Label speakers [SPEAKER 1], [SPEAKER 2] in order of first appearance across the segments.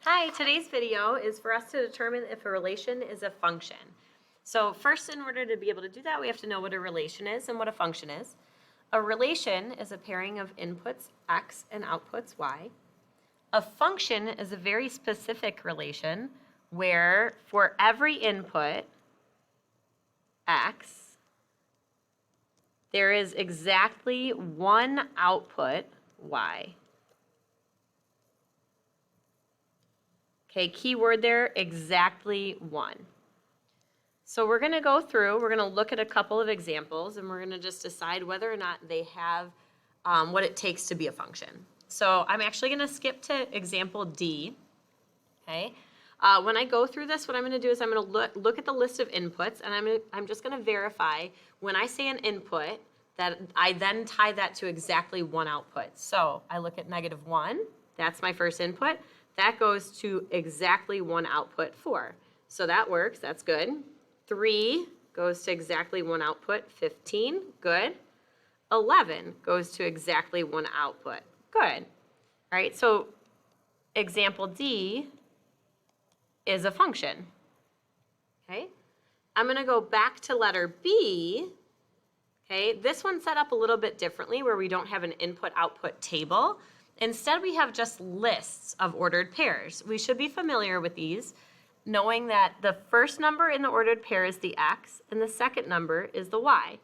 [SPEAKER 1] Hi, today's video is for us to determine if a relation is a function. So first, in order to be able to do that, we have to know what a relation is and what a function is. A relation is a pairing of inputs x and outputs y. A function is a very specific relation where for every input x, there is exactly one output y. Okay, key word there, exactly one. So we're going to go through, we're going to look at a couple of examples, and we're going to just decide whether or not they have what it takes to be a function. So I'm actually going to skip to example D. Okay. When I go through this, what I'm going to do is I'm going to look at the list of inputs, and I'm just going to verify when I say an input that I then tie that to exactly one output. So I look at -1, that's my first input. That goes to exactly one output, 4. So that works, that's good. 3 goes to exactly one output, 15, good. 11 goes to exactly one output, good. All right, so example D is a function, okay? I'm gonna go back to letter B, okay? This one's set up a little bit differently where we don't have an input-output table. Instead, we have just lists of ordered pairs. We should be familiar with these, knowing that the first number in the ordered pair is the x, and the second number is the y.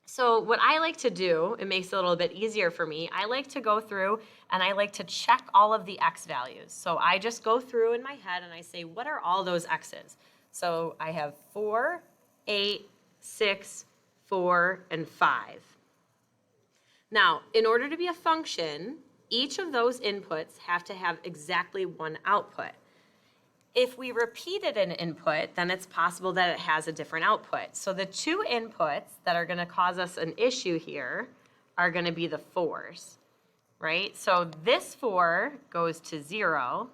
[SPEAKER 1] So what I like to do, it makes it a little bit easier for me, I like to go through and I like to check all of the x values. So I just go through in my head and I say, what are all those x's? So I have 4, 8, 6, 4, and 5. Now, in order to be a function, each of those inputs have to have exactly one output. If we repeated an input, then it's possible that it has a different output. So the two inputs that are going to cause us an issue here are going to be the 4s, right? So this 4 goes to 0,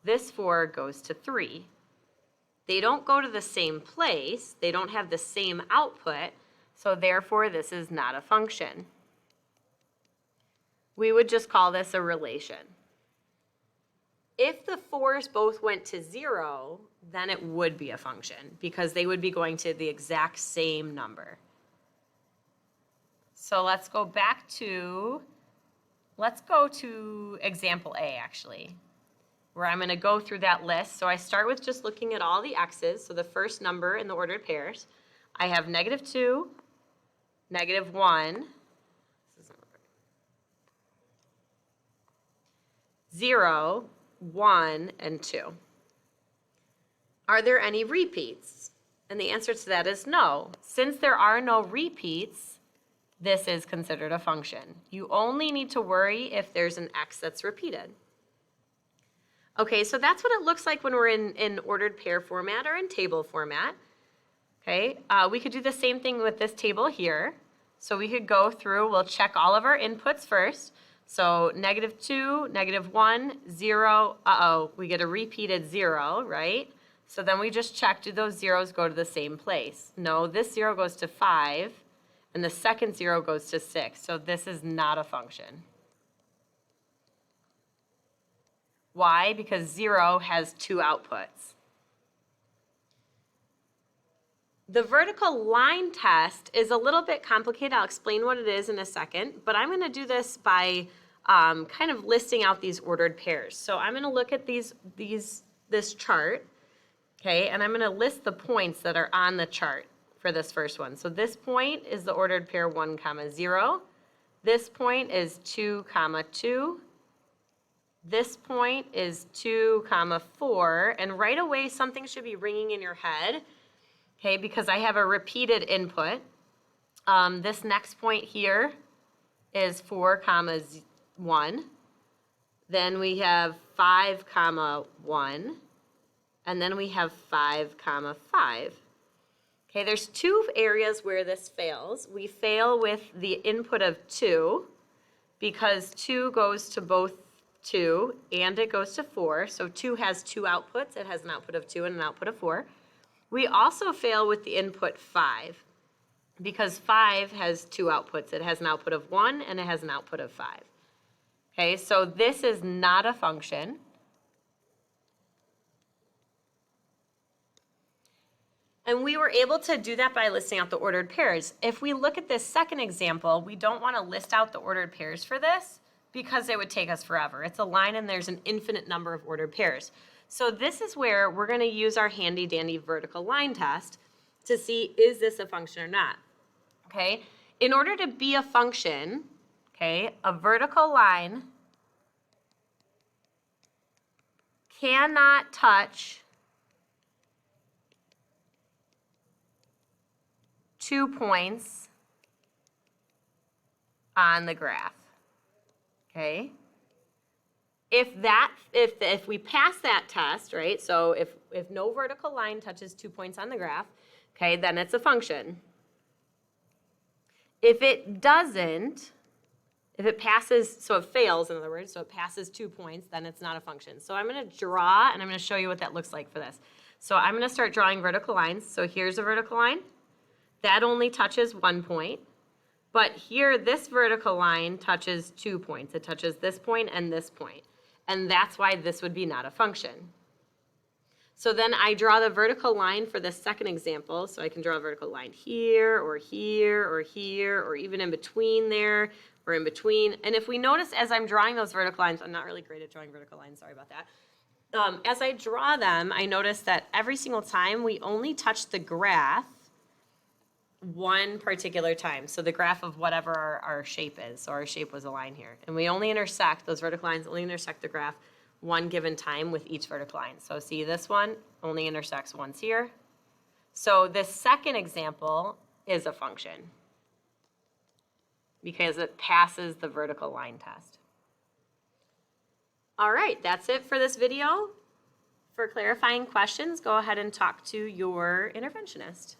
[SPEAKER 1] this 4 goes to 3. They don't go to the same place, they don't have the same output, so therefore this is not a function. We would just call this a relation. If the 4s both went to 0, then it would be a function because they would be going to the exact same number. So let's go to example A actually, where I'm going to go through that list. So I start with just looking at all the x's, so the first number in the ordered pairs. I have -2, -1, 0, 1, and 2. Are there any repeats? And the answer to that is no. Since there are no repeats, this is considered a function. You only need to worry if there's an x that's repeated. Okay, so that's what it looks like when we're in ordered pair format or in table format. Okay, we could do the same thing with this table here. So we could go through, we'll check all of our inputs first. So -2, -1, 0, we get a repeated 0, right? So then we just check, do those zeros go to the same place? No, this 0 goes to 5, and the second 0 goes to 6, so this is not a function. Why? Because 0 has 2 outputs. The vertical line test is a little bit complicated. I'll explain what it is in a second, but I'm going to do this by kind of listing out these ordered pairs. So I'm going to look at this chart, okay, and I'm going to list the points that are on the chart for this first one. So this point is the ordered pair 1, 0. This point is 2, 2. This point is 2, 4, and right away something should be ringing in your head. Okay, because I have a repeated input. This next point here is 4, 1. Then we have 5, 1. And then we have 5, 5. Okay, there's 2 areas where this fails. We fail with the input of 2 because 2 goes to both 2 and it goes to 4. So 2 has 2 outputs. It has an output of 2 and an output of 4. We also fail with the input 5 because 5 has 2 outputs. It has an output of 1 and it has an output of 5. Okay, so this is not a function. And we were able to do that by listing out the ordered pairs. If we look at this second example, we don't want to list out the ordered pairs for this because it would take us forever. It's a line and there's an infinite number of ordered pairs. So this is where we're going to use our handy dandy vertical line test to see, is this a function or not? Okay? In order to be a function, okay, a vertical line cannot touch 2 points on the graph. Okay? If we pass that test, right? So if no vertical line touches 2 points on the graph, okay, then it's a function. If it doesn't, if it passes, so it fails, in other words, so it passes 2 points, then it's not a function. So I'm going to draw, and I'm going to show you what that looks like for this. So I'm going to start drawing vertical lines. So here's a vertical line. That only touches 1 point. But here, this vertical line touches 2 points. It touches this point and this point. And that's why this would be not a function. So then I draw the vertical line for the second example. So I can draw a vertical line here, or here, or here, or even in between there, or in between. And if we notice as I'm drawing those vertical lines, I'm not really great at drawing vertical lines, sorry about that. As I draw them, I notice that every single time we only touch the graph one particular time. So the graph of whatever our shape is. So our shape was a line here. And we only intersect, those vertical lines only intersect the graph one given time with each vertical line. So see, this one only intersects once here. So this second example is a function because it passes the vertical line test. All right, that's it for this video. For clarifying questions, go ahead and talk to your interventionist.